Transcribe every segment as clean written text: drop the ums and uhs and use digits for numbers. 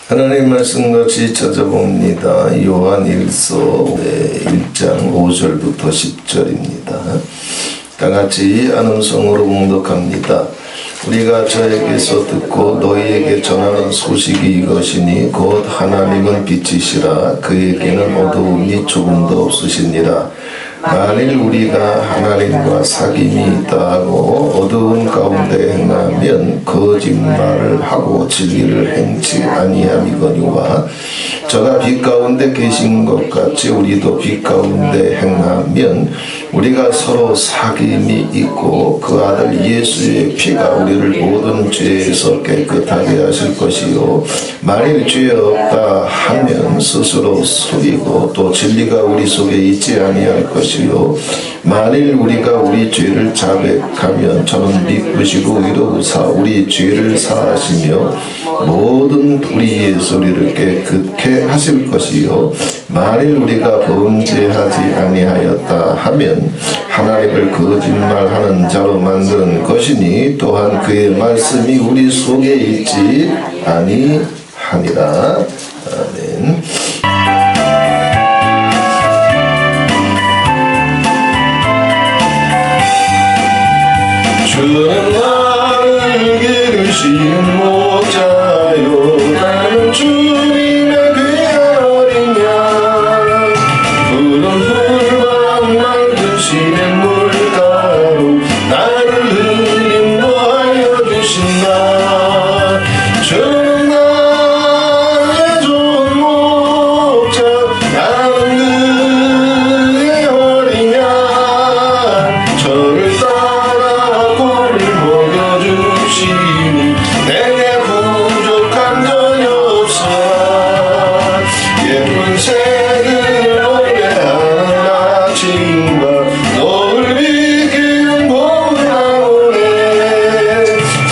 하나님 말씀 같이 찾아봅니다. 요한일서 1장 5절부터 10절입니다. 다같이 안음성으로 봉독합니다. 우리가 저에게서 듣고 너희에게 전하는 소식이 이것이니 곧 하나님은 빛이시라. 그에게는 어두움이 조금도 없으시니라. 만일 우리가 하나님과 사귐이 있다 하고 어두운 가운데 행하면 거짓말을 하고 진리를 행치 아니함이거니와 저가 빛 가운데 계신 것 같이 우리도 빛 가운데 행하면 우리가 서로 사귐이 있고 그 아들 예수의 피가 우리를 모든 죄에서 깨끗하게 하실 것이요 만일 죄 없다 하면 스스로 속이고 또 진리가 우리 속에 있지 아니할 것이요 만일 우리가 우리 죄를 자백하면 저는 믿으시고 이루사 우리 죄를 사하시며 모든 불의의 소리를 깨끗게 하실 것이요 만일 우리가 범죄하지 아니하였다 하면 하나님을 거짓말하는 자로 만드는 것이니 또한 그의 말씀이 우리 속에 있지 아니하니라. 아멘. 주는 나를 기르시는 목자요 나는 주님의 귀한 어린 양 푸른 풀과 맑으시는 물가로 나를 인도하여 주신다. 주는 나의 좋은 목자 나는 그의 어린 양 저를 따라 먹여주시니 내게 부족한 전혀 없어. 예쁜 새들 노래하는 아침과 너를 비키는 봄나무네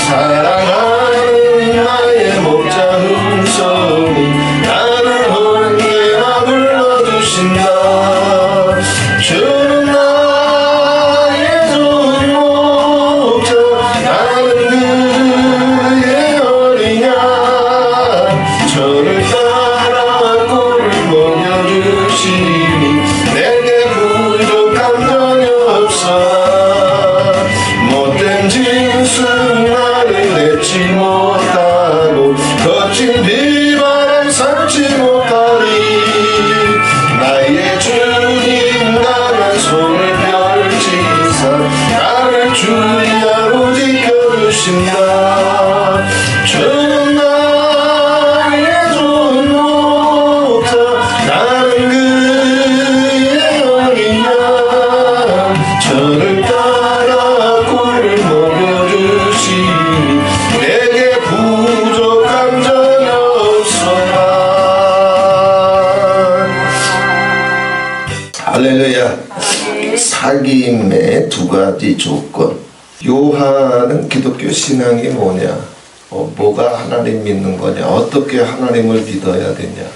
사랑하는 나의 목자 음성이 나를 언제나 불러주신다. 주는 나의 좋은 목자 나는 그의 어린 양 저를 따라 꿀을 먹여주시니 내게 부족한 전혀 없어. 못된 짐승 나를 내지 못하고 거친 비바람 삼지 못하리. 나의 주님 나의 손을 펼치사 나를 주의하고 지켜주신다. 주는 나의 좋은 목자 나는 그의 어린 양 저를 따라 꿀을 먹여주시니 내게 부족한 전혀 없어라. 할렐루야. 사귐의 두 가지 조건. 요한은 기독교 신앙이 뭐냐? 뭐가 하나님 믿는 거냐? 어떻게 하나님을 믿어야 되냐?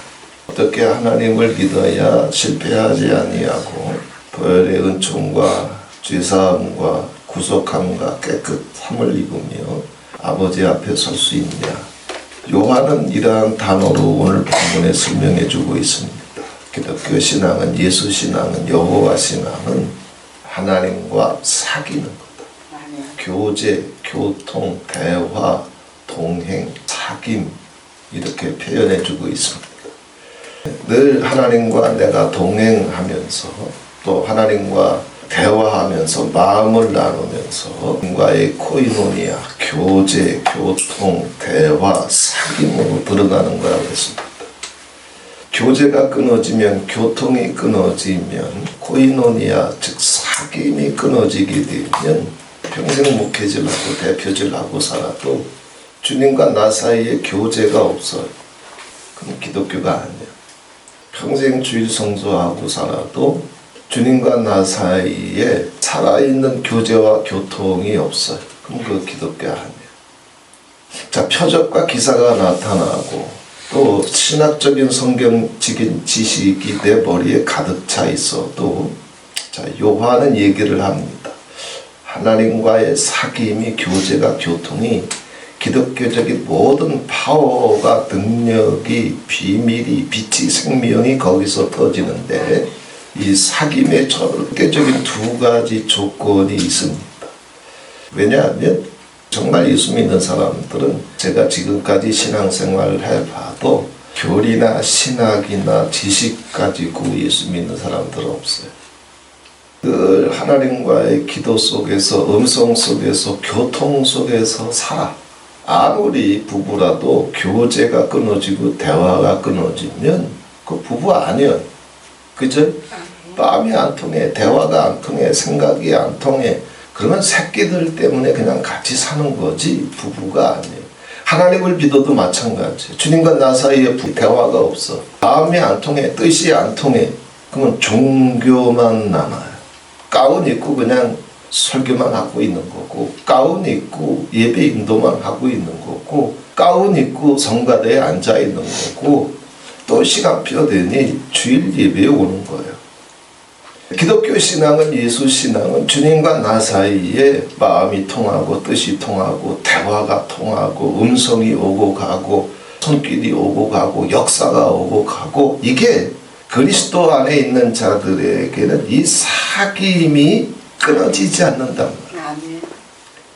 어떻게 하나님을 믿어야 실패하지 아니하고 보혈의 은총과 죄사함과 구속함과 깨끗함을 입으며 아버지 앞에 설 수 있냐? 요한은 이러한 단어로 오늘 본문에 설명해 주고 있습니다. 기독교 신앙은, 예수 신앙은, 여호와 신앙은 하나님과 사귀는 거다. 교제, 교통, 대화, 동행, 사귐 이렇게 표현해 주고 있습니다. 늘 하나님과 내가 동행하면서 또 하나님과 대화하면서 마음을 나누면서 하나님과의 코이노니아, 교제, 교통, 대화, 사귐으로 들어가는 거라고 했습니다. 교제가 끊어지면, 교통이 끊어지면, 코이노니아 즉 사귐이 끊어지게 되면 평생 목회질하고 대표질하고 살아도 주님과 나 사이에 교제가 없어요. 그럼 기독교가 아니야. 평생 주일 성수하고 살아도 주님과 나 사이에 살아있는 교제와 교통이 없어요. 그럼 그 기독교 아니야. 자, 표적과 기사가 나타나고 또 신학적인 성경적인 지식이 내 머리에 가득 차 있어도 자, 요한은 얘기를 합니다. 하나님과의 사귐이, 교제가, 교통이 기독교적인 모든 파워가 능력이 비밀이 빛이 생명이 거기서 터지는데 이 사귐의 절대적인 두 가지 조건이 있습니다. 왜냐하면 정말 예수 믿는 사람들은 제가 지금까지 신앙생활을 해봐도 교리나 신학이나 지식 가지고 예수 믿는 사람들은 없어요. 늘 하나님과의 기도 속에서 음성 속에서 교통 속에서 살아. 아무리 부부라도 교제가 끊어지고 대화가 끊어지면 그 부부 아니에요. 그죠? 마음이 안 통해, 대화가 안 통해, 생각이 안 통해. 그러면 새끼들 때문에 그냥 같이 사는 거지 부부가 아니에요. 하나님을 믿어도 마찬가지예요. 주님과 나 사이에 대화가 없어. 마음이 안 통해, 뜻이 안 통해. 그러면 종교만 남아요. 가운 입고 그냥 설교만 하고 있는 거고, 가운 입고 예배 인도만 하고 있는 거고, 가운 입고 성가대에 앉아 있는 거고, 또 시간표 되니 주일 예배에 오는 거예요. 기독교 신앙은, 예수 신앙은 주님과 나 사이에 마음이 통하고 뜻이 통하고 대화가 통하고 음성이 오고 가고 손길이 오고 가고 역사가 오고 가고, 이게 그리스도 안에 있는 자들에게는 이 사귐이 끊어지지 않는다.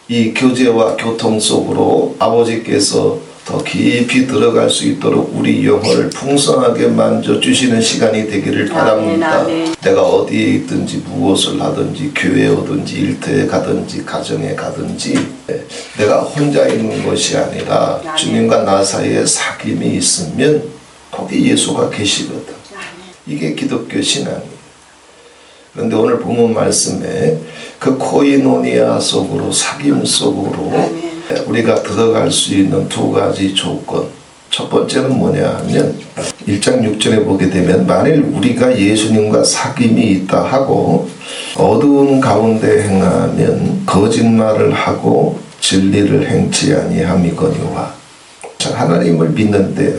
이 교제와 교통 속으로 아버지께서 더 깊이 들어갈 수 있도록 우리 영혼을 풍성하게 만져주시는 시간이 되기를 바랍니다. 내가 어디에 있든지 무엇을 하든지 교회에 오든지 일터에 가든지 가정에 가든지 내가 혼자 있는 것이 아니라 주님과 나 사이에 사귐이 있으면 거기 예수가 계시거든. 이게 기독교 신앙이에요. 그런데 오늘 본문 말씀에 그 코이노니아 속으로, 사귐 속으로 우리가 들어갈 수 있는 두 가지 조건. 첫 번째는 뭐냐 하면 1장 6절에 보게 되면 만일 우리가 예수님과 사귐이 있다 하고 어두운 가운데 행하면 거짓말을 하고 진리를 행치 아니함이거니와. 자, 하나님을 믿는데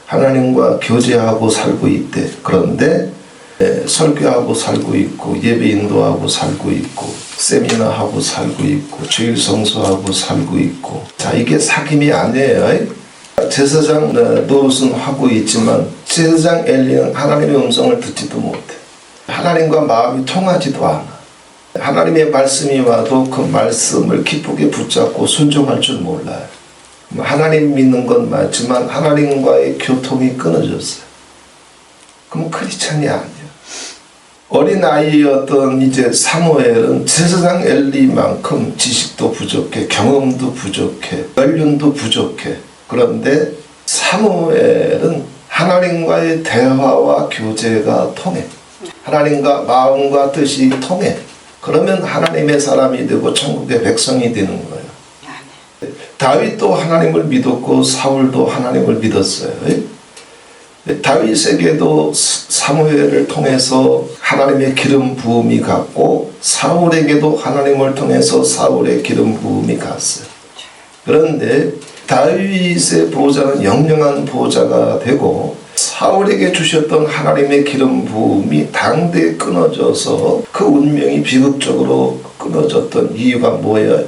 하나님과 교제하고 살고 있대. 그런데 설교하고 살고 있고 예배 인도하고 살고 있고 세미나하고 살고 있고 주일 성수하고 살고 있고, 자, 이게 사귐이 아니에요. 제사장 노릇은 하고 있지만 제사장 엘리는 하나님의 음성을 듣지도 못해. 하나님과 마음이 통하지도 않아. 하나님의 말씀이 와도 그 말씀을 기쁘게 붙잡고 순종할 줄 몰라요. 하나님 믿는 건 맞지만 하나님과의 교통이 끊어졌어요. 그럼 크리스찬이 아니에요. 어린아이였던 이제 사무엘은 제사장 엘리만큼 지식도 부족해, 경험도 부족해, 연륜도 부족해. 그런데 사무엘은 하나님과의 대화와 교제가 통해. 하나님과 마음과 뜻이 통해. 그러면 하나님의 사람이 되고 천국의 백성이 되는 거예요. 다윗도 하나님을 믿었고 사울도 하나님을 믿었어요. 다윗에게도 사무엘을 통해서 하나님의 기름 부음이 갔고 사울에게도 하나님을 통해서 사울의 기름 부음이 갔어요. 그런데 다윗의 보좌는 영영한 보좌가 되고 사울에게 주셨던 하나님의 기름 부음이 당대에 끊어져서 그 운명이 비극적으로 끊어졌던 이유가 뭐예요?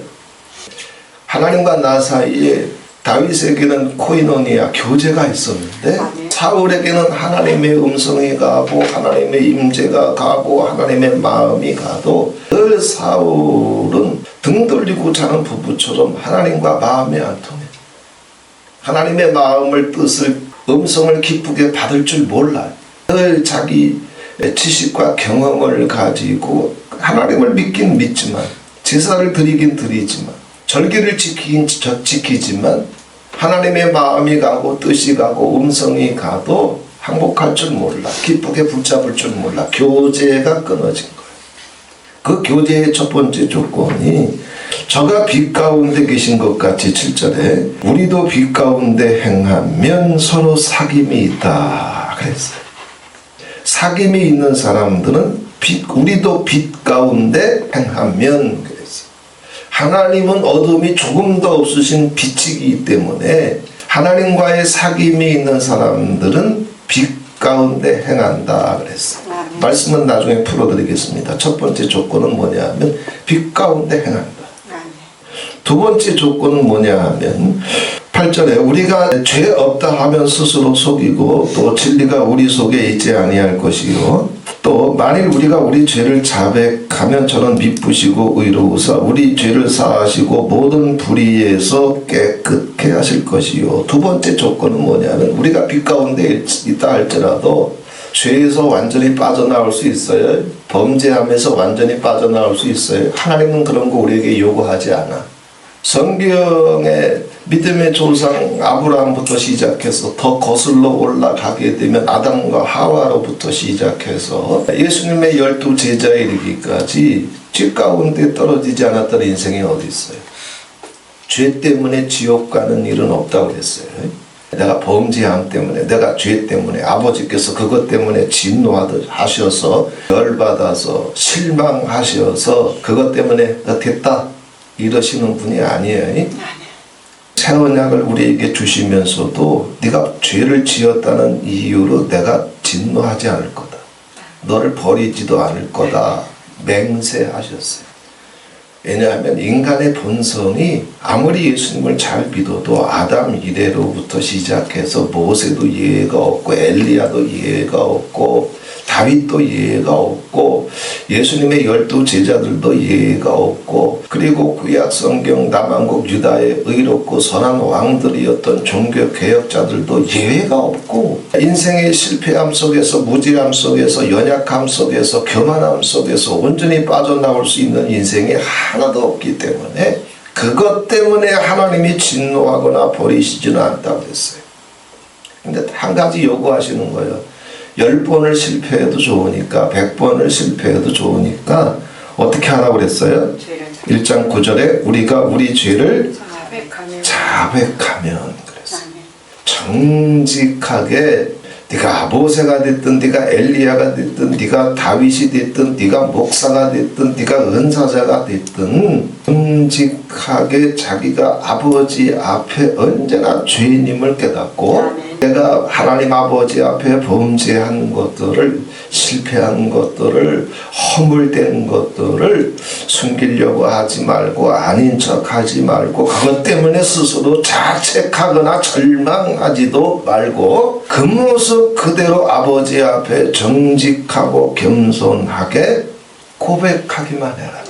하나님과 나 사이에 다윗에게는 코이노니아 교제가 있었는데 사울에게는 하나님의 음성이 가고 하나님의 임재가 가고 하나님의 마음이 가도 늘 사울은 등 돌리고 자는 부부처럼 하나님과 마음이 안 통해. 하나님의 마음을, 뜻을, 음성을 기쁘게 받을 줄 몰라요. 늘 자기 지식과 경험을 가지고 하나님을 믿긴 믿지만 제사를 드리긴 드리지만 절기를 지키긴 지키지만 하나님의 마음이 가고 뜻이 가고 음성이 가도 항복할 줄 몰라. 기쁘게 붙잡을 줄 몰라. 교제가 끊어진 거예요. 그 교제의 첫 번째 조건이 저가 빛 가운데 계신 것 같이 7절에 우리도 빛 가운데 행하면 서로 사귐이 있다 그랬어요. 사귐이 있는 사람들은 우리도 빛 가운데 행하면 그랬어요. 하나님은 어둠이 조금 더 없으신 빛이기 때문에 하나님과의 사귐이 있는 사람들은 빛 가운데 행한다 그랬어요. 말씀은 나중에 풀어드리겠습니다. 첫 번째 조건은 뭐냐면 빛 가운데 행한다. 두 번째 조건은 뭐냐 하면 8절에 우리가 죄 없다 하면 스스로 속이고 또 진리가 우리 속에 있지 아니할 것이요 또 만일 우리가 우리 죄를 자백하면 저는 미쁘시고 의로우사 우리 죄를 사하시고 모든 불의에서 깨끗게 하실 것이요. 두 번째 조건은 뭐냐면 우리가 빛 가운데 있다 할지라도 죄에서 완전히 빠져나올 수 있어요. 범죄함에서 완전히 빠져나올 수 있어요. 하나님은 그런 거 우리에게 요구하지 않아. 성경의 믿음의 조상 아브라함부터 시작해서 더 거슬러 올라가게 되면 아담과 하와로부터 시작해서 예수님의 12 제자에 이르기까지 죄 가운데 떨어지지 않았던 인생이 어디 있어요? 죄 때문에 지옥 가는 일은 없다고 그랬어요. 내가 범죄함 때문에 내가 죄 때문에 아버지께서 그것 때문에 진노하셔서 열받아서 실망하셔서 그것 때문에 됐다 이러시는 분이 아니에요. 새 언약을 우리에게 주시면서도 네가 죄를 지었다는 이유로 내가 진노하지 않을 거다. 너를 버리지도 않을 거다. 맹세하셨어요. 왜냐하면 인간의 본성이 아무리 예수님을 잘 믿어도 아담 이래로부터 시작해서 모세도 예외가 없고 엘리야도 예외가 없고 다윗도 예외가 없고 예수님의 12 제자들도 예외가 없고 그리고 구약 성경 남한국 유다의 의롭고 선한 왕들이었던 종교 개혁자들도 예외가 없고 인생의 실패함 속에서 무지함 속에서 연약함 속에서 교만함 속에서 온전히 빠져나올 수 있는 인생이 하나도 없기 때문에 그것 때문에 하나님이 진노하거나 버리시지는 않다고 했어요. 근데 한 가지 요구하시는 거예요. 10번을 실패해도 좋으니까 100번을 실패해도 좋으니까 어떻게 하라고 그랬어요? 1장 9절에 우리가 우리 죄를 자백하면 그랬어요. 정직하게 네가 모세가 됐든 네가 엘리야가 됐든 네가 다윗이 됐든 네가 목사가 됐든 네가 은사자가 됐든 정직하게 자기가 아버지 앞에 언제나 죄인임을 깨닫고 내가 하나님 아버지 앞에 범죄한 것들을 실패한 것들을 허물된 것들을 숨기려고 하지 말고 아닌 척하지 말고 그것 때문에 스스로 자책하거나 절망하지도 말고 그 모습 그대로 아버지 앞에 정직하고 겸손하게 고백하기만 해라.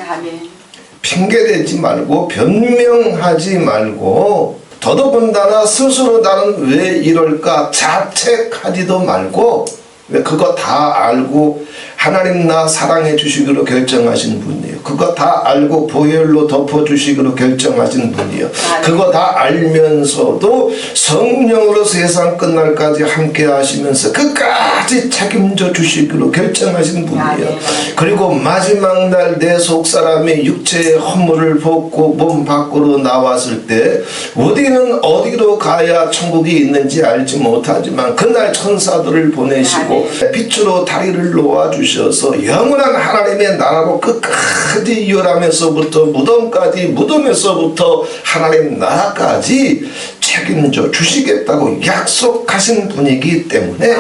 핑계대지 말고 변명하지 말고 더더군다나 스스로 나는 왜 이럴까 자책하지도 말고 왜 그거 다 알고 하나님 나 사랑해 주시기로 결정하신 분이에요. 그거 다 알고 보혈로 덮어주시기로 결정하신 분이에요. 그거 다 알면서도 성령으로 세상 끝날까지 함께 하시면서 끝까지 책임져 주시기로 결정하신 분이에요. 그리고 마지막 날 내 속사람이 육체의 허물을 벗고 몸 밖으로 나왔을 때 우리는 어디로 가야 천국이 있는지 알지 못하지만 그날 천사들을 보내시고 빛으로 다리를 놓아주셔서 영원한 하나님의 나라로 끝까지 열함에서부터 무덤까지 무덤에서부터 하나님 나라까지 책임져 주시겠다고 약속하신 분이기 때문에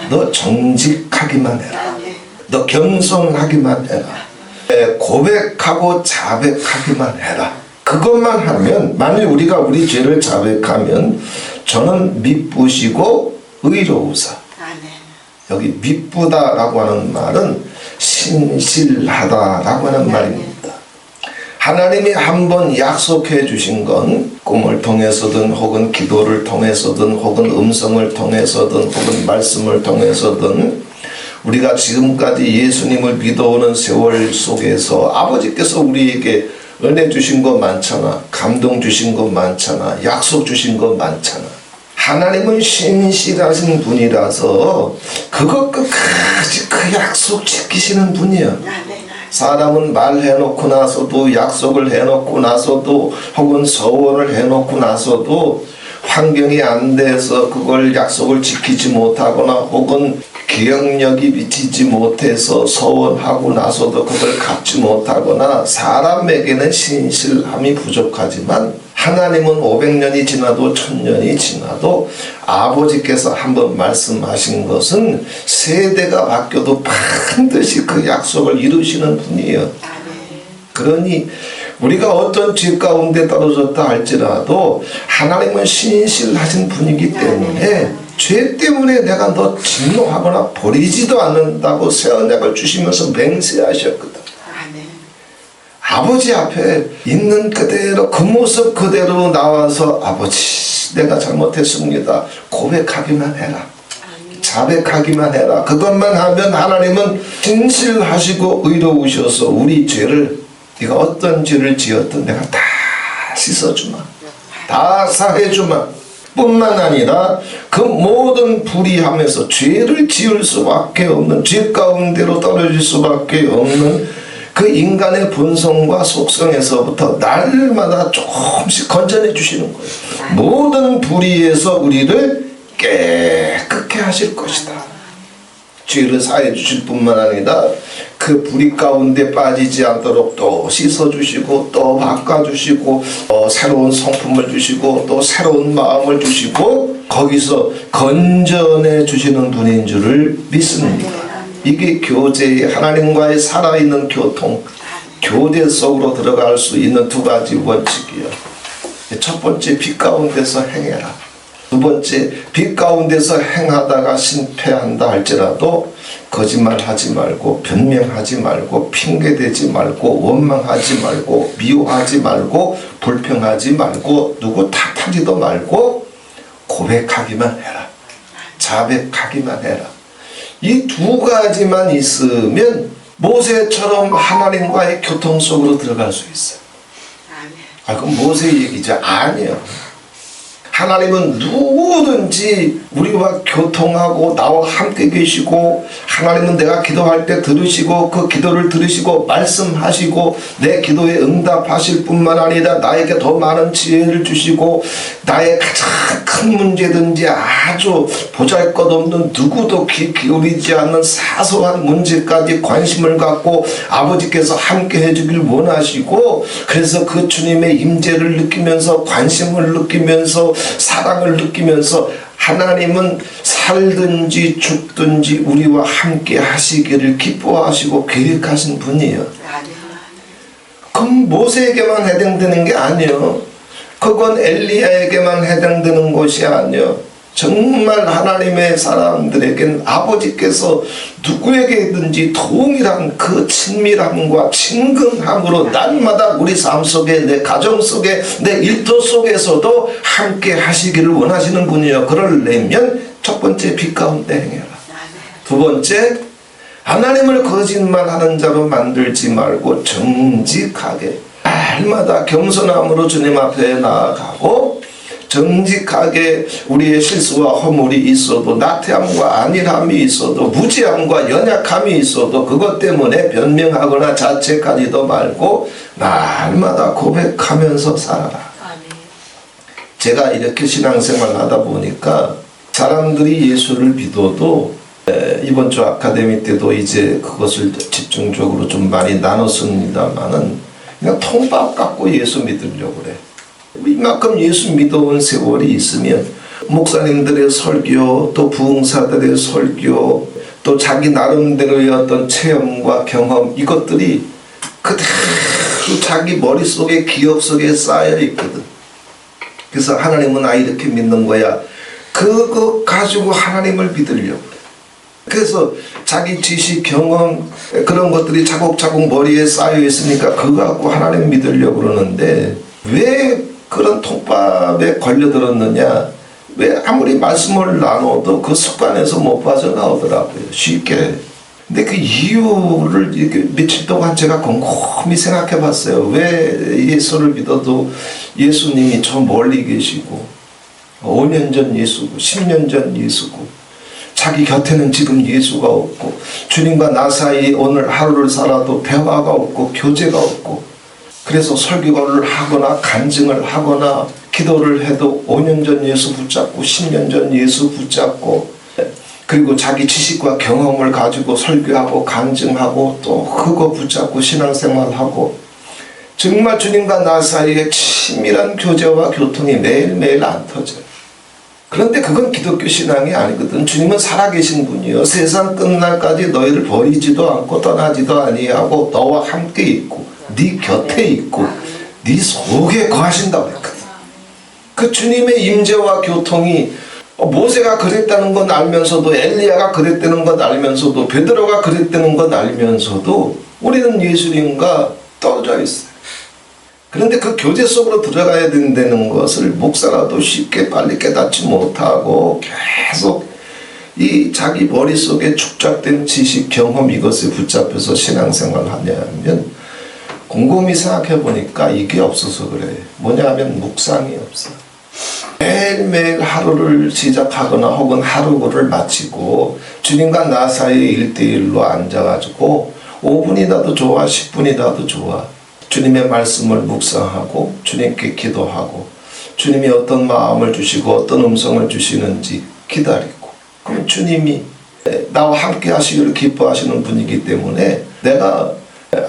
너 정직하기만 해라. 너 겸손하기만 해라. 고백하고 자백하기만 해라. 그것만 하면 만일 우리가 우리 죄를 자백하면 저는 미쁘시고 의로우사. 여기 미쁘다라고 하는 말은 신실하다라고 하는 말입니다. 하나님이 한번 약속해 주신 건 꿈을 통해서든 혹은 기도를 통해서든 혹은 음성을 통해서든 혹은 말씀을 통해서든 우리가 지금까지 예수님을 믿어오는 세월 속에서 아버지께서 우리에게 은혜 주신 거 많잖아. 감동 주신 거 많잖아. 약속 주신 거 많잖아. 하나님은 신실하신 분이라서 그것 끝까지 그 약속 지키시는 분이야. 사람은 말해놓고 나서도 약속을 해놓고 나서도 혹은 서원을 해놓고 나서도 환경이 안 돼서 그걸 약속을 지키지 못하거나 혹은 기억력이 미치지 못해서 서원하고 나서도 그걸 갚지 못하거나 사람에게는 신실함이 부족하지만 하나님은 500년이 지나도 1000년이 지나도 아버지께서 한번 말씀하신 것은 세대가 바뀌어도 반드시 그 약속을 이루시는 분이에요. 그러니 우리가 어떤 죄 가운데 떨어졌다 할지라도 하나님은 신실하신 분이기 때문에 죄 때문에 내가 너 진노하거나 버리지도 않는다고 새 언약을 주시면서 맹세하셨거든. 아버지 앞에 있는 그대로 그 모습 그대로 나와서 아버지 내가 잘못했습니다 고백하기만 해라. 자백하기만 해라. 그것만 하면 하나님은 진실하시고 의로우셔서 우리 죄를 네가 어떤 죄를 지었든 내가 다 씻어주마. 다 사해주마. 뿐만 아니라 그 모든 불의함에서 죄를 지을 수밖에 없는 죄 가운데로 떨어질 수밖에 없는 그 인간의 본성과 속성에서부터 날마다 조금씩 건져내 주시는 거예요. 모든 불의에서 우리를 깨끗게 하실 것이다. 죄를 사해 주실 뿐만 아니라 그 불의 가운데 빠지지 않도록 또 씻어주시고 또 바꿔주시고 새로운 성품을 주시고 또 새로운 마음을 주시고 거기서 건져내 주시는 분인 줄을 믿습니다. 이게 교제의 하나님과의 살아있는 교통, 교제 속으로 들어갈 수 있는 두 가지 원칙이요. 첫 번째, 빛 가운데서 행해라. 두 번째, 빛 가운데서 행하다가 실패한다 할지라도 거짓말하지 말고 변명하지 말고 핑계대지 말고 원망하지 말고 미워하지 말고 불평하지 말고 누구 탓하지도 말고 고백하기만 해라. 자백하기만 해라. 이 두 가지만 있으면 모세처럼 하나님과의 교통 속으로 들어갈 수 있어요. 그건 모세 얘기죠. 아니요. 하나님은 누구든지 우리와 교통하고 나와 함께 계시고 하나님은 내가 기도할 때 들으시고 그 기도를 들으시고 말씀하시고 내 기도에 응답하실 뿐만 아니라 나에게 더 많은 지혜를 주시고 나의 가장 큰 문제든지 아주 보잘것없는 누구도 귀 기울이지 않는 사소한 문제까지 관심을 갖고 아버지께서 함께 해주길 원하시고 그래서 그 주님의 임재를 느끼면서 관심을 느끼면서 사랑을 느끼면서 하나님은 살든지 죽든지 우리와 함께 하시기를 기뻐하시고 계획하신 분이에요. 그럼 모세에게만 해당되는 게 아니에요. 그건 엘리야에게만 해당되는 것이 아니에요. 정말 하나님의 사람들에겐 아버지께서 누구에게든지 동일한 그 친밀함과 친근함으로 날마다 우리 삶 속에 내 가정 속에 내 일터 속에서도 함께 하시기를 원하시는 분이에요. 그러려면 첫 번째 빛 가운데 행해라. 두 번째 하나님을 거짓말하는 자로 만들지 말고 정직하게 날마다 겸손함으로 주님 앞에 나아가고 정직하게 우리의 실수와 허물이 있어도 나태함과 안일함이 있어도 무지함과 연약함이 있어도 그것 때문에 변명하거나 자책하지도 말고 날마다 고백하면서 살아라. 제가 이렇게 신앙생활 하다 보니까 사람들이 예수를 믿어도 이번 주 아카데미 때도 이제 그것을 집중적으로 좀 많이 나눴습니다만은 그냥 통밥 갖고 예수 믿으려고 그래. 이만큼 예수 믿어온 세월이 있으면 목사님들의 설교 또 부흥사들의 설교 또 자기 나름대로의 어떤 체험과 경험 이것들이 그대로 자기 머릿속에 기억 속에 쌓여 있거든. 그래서 하나님은 이렇게 믿는 거야. 그거 가지고 하나님을 믿으려고 그래. 그래서 자기 지식 경험 그런 것들이 차곡차곡 머리에 쌓여 있으니까 그거 갖고 하나님 믿으려고 그러는데 왜 그런 통밥에 걸려들었느냐? 왜 아무리 말씀을 나눠도 그 습관에서 못 빠져나오더라고요. 쉽게. 근데 그 이유를 이렇게 며칠 동안 제가 곰곰이 생각해 봤어요. 왜 예수를 믿어도 예수님이 저 멀리 계시고 5년 전 예수고 10년 전 예수고 자기 곁에는 지금 예수가 없고 주님과 나 사이 오늘 하루를 살아도 대화가 없고 교제가 없고 그래서 설교를 하거나 간증을 하거나 기도를 해도 5년 전 예수 붙잡고 10년 전 예수 붙잡고 그리고 자기 지식과 경험을 가지고 설교하고 간증하고 또 그거 붙잡고 신앙생활하고 정말 주님과 나 사이에 친밀한 교제와 교통이 매일매일 안 터져요. 그런데 그건 기독교 신앙이 아니거든. 주님은 살아계신 분이요. 세상 끝날까지 너희를 버리지도 않고 떠나지도 아니하고 너와 함께 있고 네 곁에 있고 네 속에 거하신다고 했거든. 그 주님의 임재와 교통이 모세가 그랬다는 건 알면서도, 엘리야가 그랬다는 건 알면서도, 베드로가 그랬다는 건 알면서도 우리는 예수님과 떨어져 있어요. 그런데 그 교제 속으로 들어가야 된다는 것을 목사라도 쉽게 빨리 깨닫지 못하고 계속 이 자기 머릿속에 축적된 지식, 경험 이것에 붙잡혀서 신앙생활을 하냐면, 곰곰이 생각해 보니까 이게 없어서 그래. 뭐냐 하면 묵상이 없어. 매일매일 하루를 시작하거나 혹은 하루를 마치고 주님과 나 사이에 1대1로 앉아가지고 5분이라도 좋아, 10분이라도 좋아, 주님의 말씀을 묵상하고 주님께 기도하고 주님이 어떤 마음을 주시고 어떤 음성을 주시는지 기다리고, 그럼 주님이 나와 함께 하시기를 기뻐하시는 분이기 때문에 내가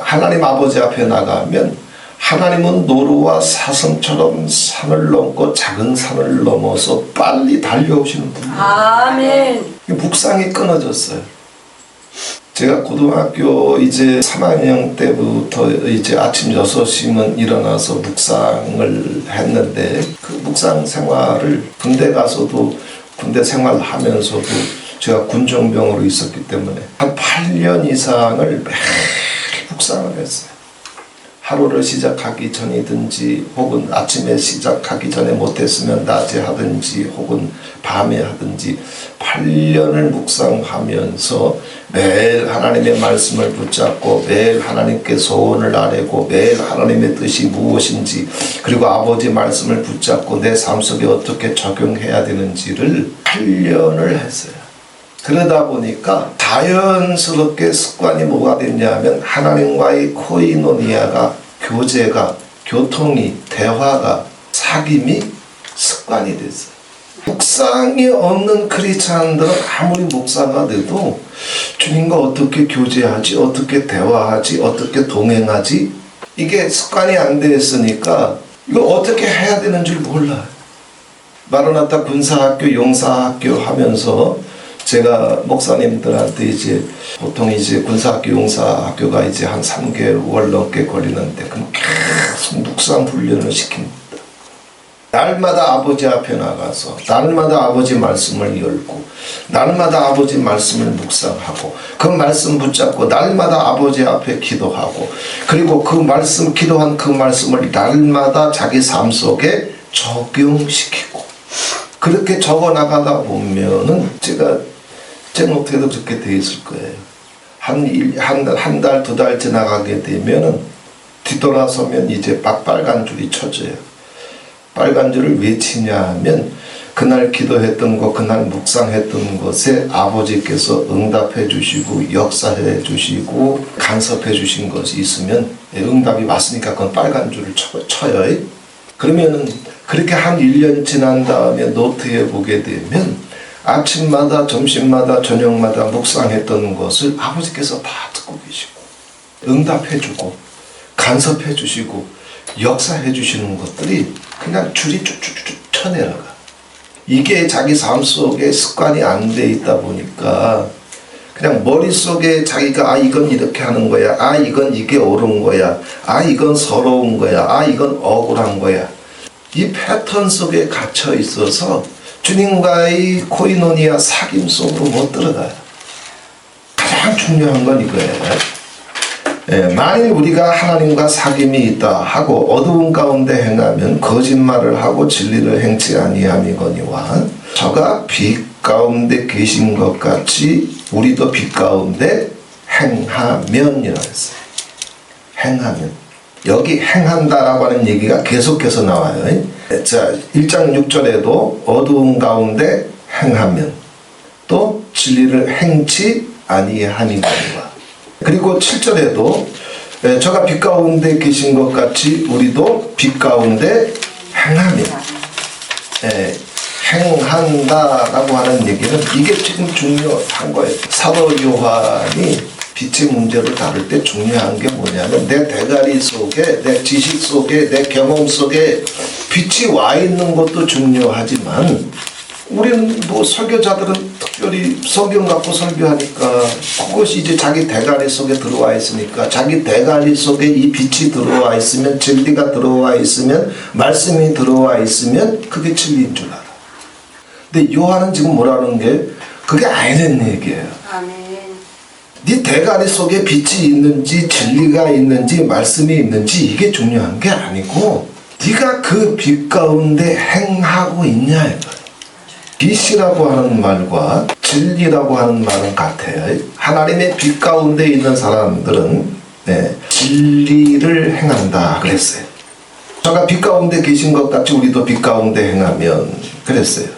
하나님 아버지 앞에 나가면 하나님은 노루와 사슴처럼 산을 넘고 작은 산을 넘어서 빨리 달려오시는 분이에요. 아멘. 묵상이 끊어졌어요. 제가 고등학교 이제 3학년 때부터 이제 아침 6시면 일어나서 묵상을 했는데, 그 묵상 생활을 군대 가서도 군대 생활하면서도 제가 군정병으로 있었기 때문에 한 8년 이상을 매일 묵상을 했어요. 하루를 시작하기 전이든지 혹은 아침에 시작하기 전에 못했으면 낮에 하든지 혹은 밤에 하든지 8년을 묵상하면서 매일 하나님의 말씀을 붙잡고 매일 하나님께 소원을 아뢰고 매일 하나님의 뜻이 무엇인지, 그리고 아버지 말씀을 붙잡고 내 삶 속에 어떻게 적용해야 되는지를 8년을 했어요. 그러다 보니까 자연스럽게 습관이 뭐가 됐냐면 하나님과의 코이노니아가, 교제가, 교통이, 대화가, 사귐이 습관이 됐어요. 묵상이 없는 크리스찬들은 아무리 목사가 돼도 주님과 어떻게 교제하지, 어떻게 대화하지, 어떻게 동행하지, 이게 습관이 안 돼 있으니까 이거 어떻게 해야 되는 줄 몰라요. 마라나타 군사학교, 용사학교 하면서 제가 목사님들한테 이제 보통 이제 군사학교, 용사학교가 이제 한 3개월 넘게 걸리는데 그럼 계속 묵상 훈련을 시킵니다. 날마다 아버지 앞에 나가서 날마다 아버지 말씀을 열고 날마다 아버지 말씀을 묵상하고 그 말씀 붙잡고 날마다 아버지 앞에 기도하고, 그리고 그 말씀, 기도한 그 말씀을 날마다 자기 삶 속에 적용시키고, 그렇게 적어 나가다 보면은 제가 제 노트에도 그렇게 돼 있을 거예요. 한 달, 두 달 지나가게 되면은 뒤돌아서면 이제 빨간 줄이 쳐져요. 빨간 줄을 왜 치냐 하면 그날 기도했던 것, 그날 묵상했던 것에 아버지께서 응답해 주시고 역사해 주시고 간섭해 주신 것이 있으면 응답이 왔으니까 그건 빨간 줄을 쳐요. 그러면은 그렇게 한 1년 지난 다음에 노트에 보게 되면 아침마다 점심마다 저녁마다 묵상했던 것을 아버지께서 다 듣고 계시고 응답해 주고 간섭해 주시고 역사해 주시는 것들이 그냥 줄이 쭉쭉쭉 쳐내려가. 이게 자기 삶 속에 습관이 안 돼 있다 보니까 그냥 머릿속에 자기가 이건 이렇게 하는 거야, 이건 이게 옳은 거야, 이건 서러운 거야, 이건 억울한 거야, 이 패턴 속에 갇혀 있어서 주님과의 코이노니아 사귐 속으로 못 들어가요. 가장 중요한 건 이거예요. 만일 우리가 하나님과 사귐이 있다 하고 어두운 가운데 행하면 거짓말을 하고 진리를 행치 아니함이거니와 저가 빛 가운데 계신 것 같이 우리도 빛 가운데 행하면이라고 했어요. 행하면. 여기 행한다라고 하는 얘기가 계속해서 나와요. 자, 1장 6절에도 어두운 가운데 행하면 또 진리를 행치 아니함이거니와, 그리고 7절에도 저가 빛 가운데 계신 것 같이 우리도 빛 가운데 행하면, 행한다라고 하는 얘기는 이게 지금 중요한 거예요. 사도 요한이 빛의 문제를 다룰 때 중요한 게 뭐냐면 내 대가리 속에, 내 지식 속에, 내 경험 속에 빛이 와 있는 것도 중요하지만 우리는 설교자들은 특별히 성경 갖고 설교하니까 그것이 이제 자기 대가리 속에 들어와 있으니까 자기 대가리 속에 이 빛이 들어와 있으면 진리가 들어와 있으면 말씀이 들어와 있으면 그게 진리인 줄 알아. 근데 요한은 지금 뭐라는 게 그게 아니란 얘기예요. 아멘. 네 대가리 속에 빛이 있는지 진리가 있는지 말씀이 있는지 이게 중요한 게 아니고 네가 그 빛 가운데 행하고 있냐 이거예요. 빛이라고 하는 말과 진리라고 하는 말은 같아요. 하나님의 빛 가운데 있는 사람들은 진리를 행한다 그랬어요. 제가 빛 가운데 계신 것 같이 우리도 빛 가운데 행하면 그랬어요.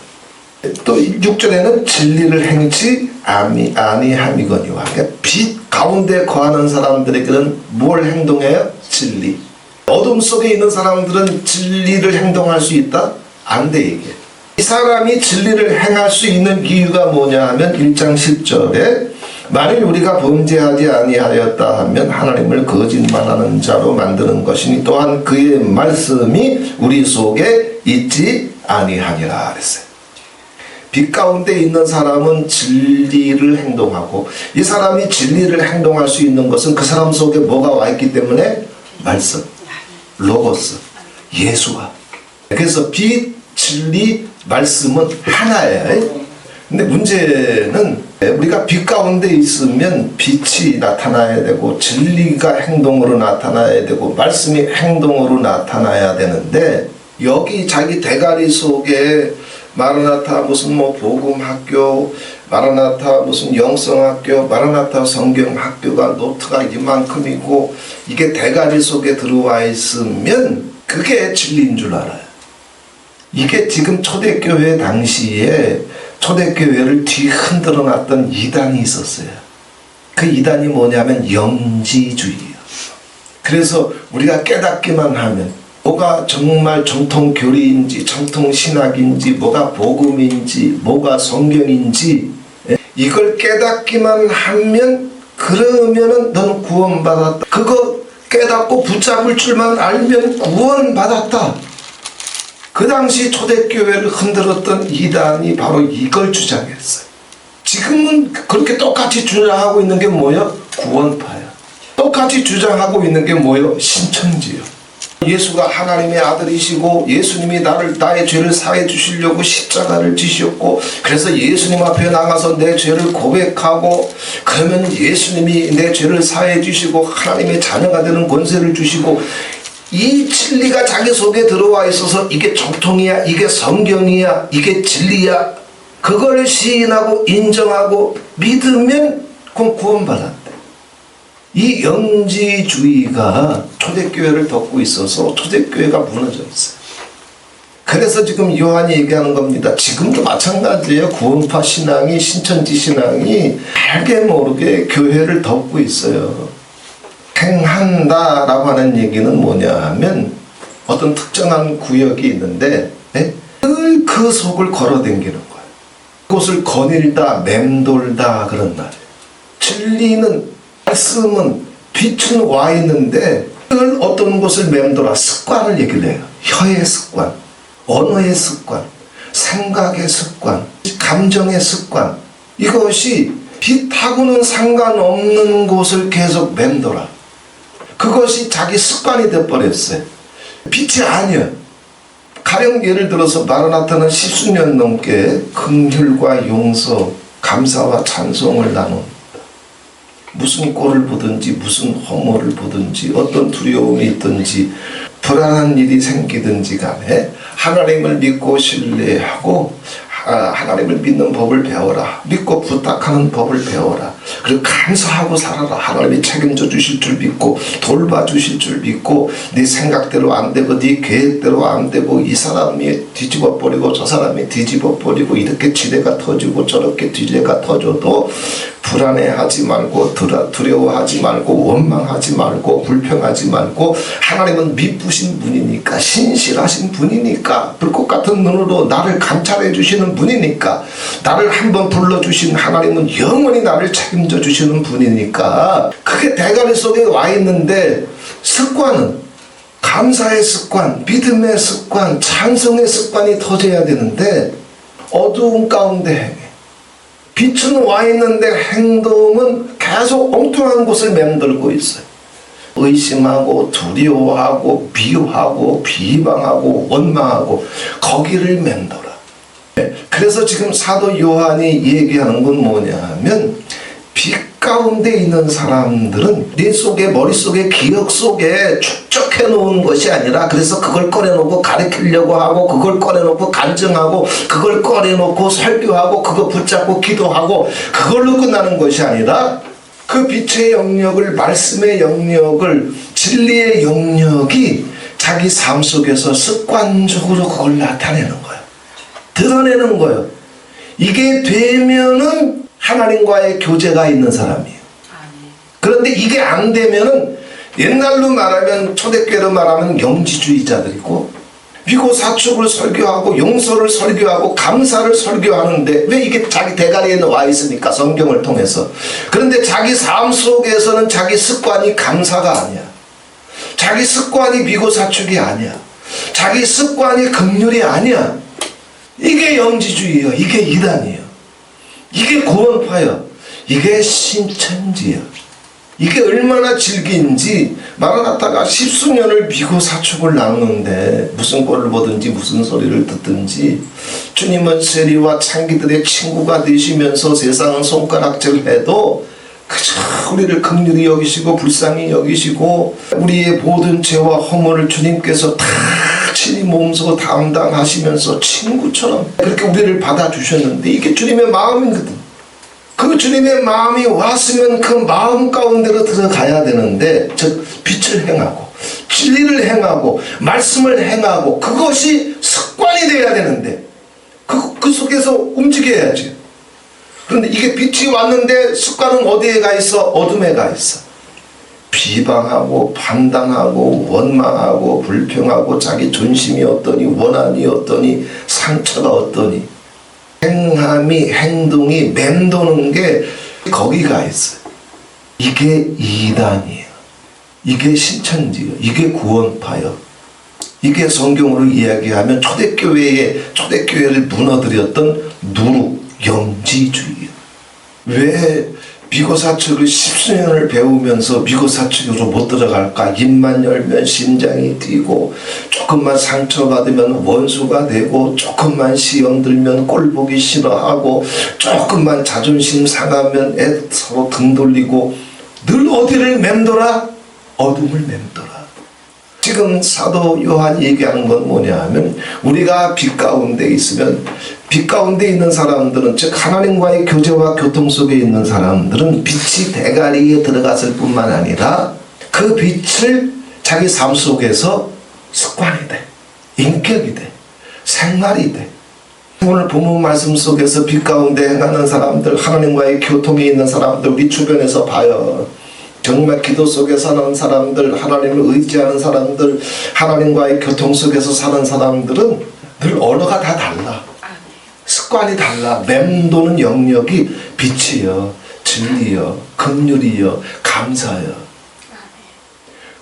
또 6절에는 진리를 행치 아니함이거니와. 그러니까 빛 가운데 거하는 사람들에게는 뭘 행동해요? 진리. 어둠 속에 있는 사람들은 진리를 행동할 수 있다? 안 돼 이게. 이 사람이 진리를 행할 수 있는 이유가 뭐냐 하면 1장 10절에 만일 우리가 범죄하지 아니하였다 하면 하나님을 거짓말하는 자로 만드는 것이니 또한 그의 말씀이 우리 속에 있지 아니하니라 그랬어요. 빛 가운데 있는 사람은 진리를 행동하고 이 사람이 진리를 행동할 수 있는 것은 그 사람 속에 뭐가 와 있기 때문에 말씀, 로고스, 예수가. 그래서 빛, 진리, 말씀은 하나예요. 근데 문제는 우리가 빛 가운데 있으면 빛이 나타나야 되고 진리가 행동으로 나타나야 되고 말씀이 행동으로 나타나야 되는데 여기 자기 대가리 속에 마라나타 무슨 뭐 복음학교, 마라나타 무슨 영성학교, 마라나타 성경학교가 노트가 이만큼이고 이게 대가리 속에 들어와 있으면 그게 진리인 줄 알아요. 이게 지금 초대교회 당시에 초대교회를 뒤흔들어 놨던 이단이 있었어요. 그 이단이 뭐냐면 영지주의예요. 그래서 우리가 깨닫기만 하면 뭐가 정말 정통 교리인지 정통 신학인지 뭐가 복음인지 뭐가 성경인지 이걸 깨닫기만 하면 그러면은 너는 구원받았다. 그거 깨닫고 붙잡을 줄만 알면 구원받았다. 그 당시 초대교회를 흔들었던 이단이 바로 이걸 주장했어요. 지금은 그렇게 똑같이 주장하고 있는 게 뭐예요? 구원파야. 똑같이 주장하고 있는 게 뭐예요? 신천지요. 예수가 하나님의 아들이시고 예수님이 나의 죄를 사해 주시려고 십자가를 지셨고 그래서 예수님 앞에 나가서 내 죄를 고백하고 그러면 예수님이 내 죄를 사해 주시고 하나님의 자녀가 되는 권세를 주시고 이 진리가 자기 속에 들어와 있어서 이게 정통이야, 이게 성경이야, 이게 진리야. 그걸 시인하고 인정하고 믿으면 그건 구원받았대. 이 영지주의가 초대교회를 덮고 있어서 초대교회가 무너져 있어요. 그래서 지금 요한이 얘기하는 겁니다. 지금도 마찬가지예요. 구원파 신앙이 신천지 신앙이 알게 모르게 교회를 덮고 있어요. 행한다라고 하는 얘기는 뭐냐 하면 어떤 특정한 구역이 있는데 늘 그 속을 걸어다니는 거예요. 그곳을 거닐다 맴돌다 그런 말이에요. 진리는 말씀은 빛은 와 있는데 늘 어떤 곳을 맴돌아 습관을 얘기를 해요. 혀의 습관, 언어의 습관, 생각의 습관, 감정의 습관 이것이 빛하고는 상관없는 곳을 계속 맴돌아. 그것이 자기 습관이 되어버렸어요. 빛이 아니야. 가령 예를 들어서 마라나타는 10수년 넘게 긍휼과 용서, 감사와 찬송을 나눕니다. 무슨 꼴을 보든지 무슨 허물을 보든지 어떤 두려움이 있든지 불안한 일이 생기든지 간에 하나님을 믿고 신뢰하고 하나님을 믿는 법을 배워라. 믿고 부탁하는 법을 배워라. 그리고 감사하고 살아라. 하나님이 책임져 주실 줄 믿고 돌봐주실 줄 믿고 네 생각대로 안 되고 네 계획대로 안 되고 이 사람이 뒤집어 버리고 저 사람이 뒤집어 버리고 이렇게 지뢰가 터지고 저렇게 지뢰가 터져도 불안해하지 말고 두려워하지 말고 원망하지 말고 불평하지 말고 하나님은 미쁘신 분이니까 신실하신 분이니까 불꽃 같은 눈으로 나를 감찰해 주시는 분이니까 나를 한번 불러주신 하나님은 영원히 나를 책임져 주시는 분이니까 그게 대가리 속에 와 있는데 습관은 감사의 습관, 믿음의 습관, 찬송의 습관이 터져야 되는데 어두운 가운데 행해 빛은 와 있는데 행동은 계속 엉뚱한 곳을 맴돌고 있어요. 의심하고 두려워하고 미워하고 비방하고 원망하고 거기를 맴돌아. 그래서 지금 사도 요한이 얘기하는 건 뭐냐면 빛 가운데 있는 사람들은 네 속에 머릿속에 기억 속에 축적해 놓은 것이 아니라 그래서 그걸 꺼내놓고 가르치려고 하고 그걸 꺼내놓고 간증하고 그걸 꺼내놓고 설교하고 그거 붙잡고 기도하고 그걸로 끝나는 것이 아니라 그 빛의 영역을 말씀의 영역을 진리의 영역이 자기 삶 속에서 습관적으로 그걸 나타내는 거예요. 드러내는 거예요. 이게 되면은 하나님과의 교제가 있는 사람이에요. 그런데 이게 안 되면은 옛날로 말하면 초대교회로 말하면 영지주의자들이고 위고사축을 설교하고 용서를 설교하고 감사를 설교하는데 왜 이게 자기 대가리에 와 있으니까 성경을 통해서. 그런데 자기 삶 속에서는 자기 습관이 감사가 아니야. 자기 습관이 위고사축이 아니야. 자기 습관이 긍휼이 아니야. 이게 영지주의예요. 이게 이단이에요. 이게 구원파예요. 이게 신천지예요. 이게 얼마나 질기인지 마라나타가 십수년을 미고사축을 나누는데 무슨 꼴을 보든지 무슨 소리를 듣든지 주님은 세리와 창기들의 친구가 되시면서 세상은 손가락질해도 그저 우리를 긍휼히 여기시고 불쌍히 여기시고 우리의 모든 죄와 허물을 주님께서 다 친히 몸소 담당하시면서 친구처럼 그렇게 우리를 받아주셨는데 이게 주님의 마음이거든. 그 주님의 마음이 왔으면 그 마음 가운데로 들어가야 되는데 즉 빛을 행하고 진리를 행하고 말씀을 행하고 그것이 습관이 돼야 되는데 그 속에서 움직여야지. 그런데 이게 빛이 왔는데 습관은 어디에 가 있어? 어둠에 가 있어. 비방하고 판단하고 원망하고 불평하고 자기 존심이 어떠니 원한이 어떠니 상처가 어떠니 행함이 행동이 맴도는 게 거기가 있어요. 이게 이단이에요. 이게 신천지예요. 이게 구원파예요. 이게 성경으로 이야기하면 초대교회를 무너뜨렸던 누룩 영지주의예요. 왜 미고사축을 십수년을 배우면서 미고사축으로 못 들어갈까? 입만 열면 심장이 뛰고 조금만 상처받으면 원수가 되고 조금만 시험 들면 꼴 보기 싫어하고 조금만 자존심 상하면 서로 등 돌리고 늘 어디를 맴돌아? 어둠을 맴돌아. 지금 사도 요한이 얘기하는 건 뭐냐 하면 우리가 빛 가운데 있으면 빛 가운데 있는 사람들은 즉 하나님과의 교제와 교통 속에 있는 사람들은 빛이 대가리에 들어갔을 뿐만 아니라 그 빛을 자기 삶 속에서 습관이 돼, 인격이 돼, 생활이 돼. 오늘 본문 말씀 속에서 빛 가운데 행하는 사람들, 하나님과의 교통에 있는 사람들 우리 주변에서 봐요. 정말 기도 속에 사는 사람들, 하나님을 의지하는 사람들, 하나님과의 교통 속에서 사는 사람들은 늘 언어가 다 달라. 습관이 달라. 맴도는 영역이 빛이요, 진리요, 긍휼이요, 감사요.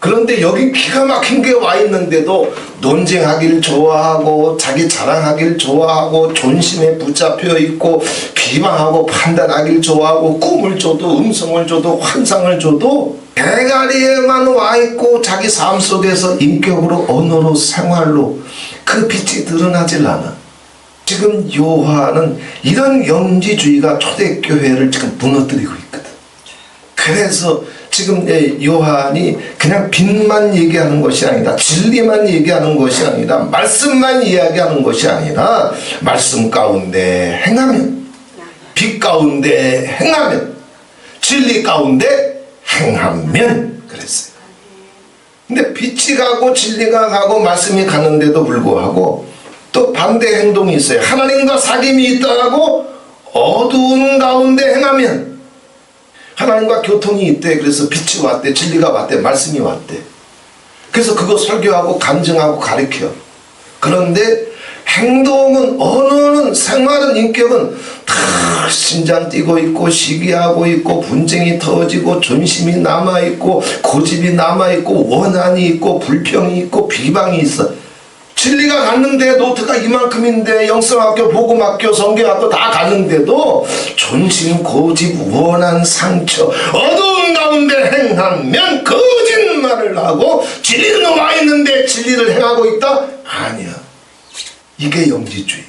그런데 여기 기가 막힌 게 와 있는데도 논쟁하기를 좋아하고 자기 자랑하기를 좋아하고 존심에 붙잡혀 있고 비방하고 판단하기를 좋아하고 꿈을 줘도 음성을 줘도 환상을 줘도 대가리에만 와 있고 자기 삶 속에서 인격으로 언어로 생활로 그 빛이 드러나질 않아. 지금 요한은 이런 영지주의가 초대교회를 지금 무너뜨리고 있거든. 그래서 지금 요한이 그냥 빛만 얘기하는 것이 아니라 진리만 얘기하는 것이 아니라 말씀만 이야기하는 것이 아니라 말씀 가운데 행하면 빛 가운데 행하면 진리 가운데 행하면 그랬어요. 근데 빛이 가고 진리가 가고 말씀이 가는데도 불구하고 또 반대 행동이 있어요. 하나님과 사귐이 있다고 어두운 가운데 행하면 하나님과 교통이 있대. 그래서 빛이 왔대, 진리가 왔대, 말씀이 왔대. 그래서 그거 설교하고 간증하고 가르쳐. 그런데 행동은, 언어는, 생활은, 인격은 다 심장 뛰고 있고 시기하고 있고 분쟁이 터지고 존심이 남아있고 고집이 남아있고 원한이 있고 불평이 있고 비방이 있어. 진리가 갔는데 노트가 이만큼인데 영성학교, 복음학교, 성경학교 다 갔는데도 존심, 고집, 원한, 상처, 어두운 가운데 행하면 거짓말을 하고 진리는 와 있는데 진리를 행하고 있다? 아니야. 이게 영지주의예요.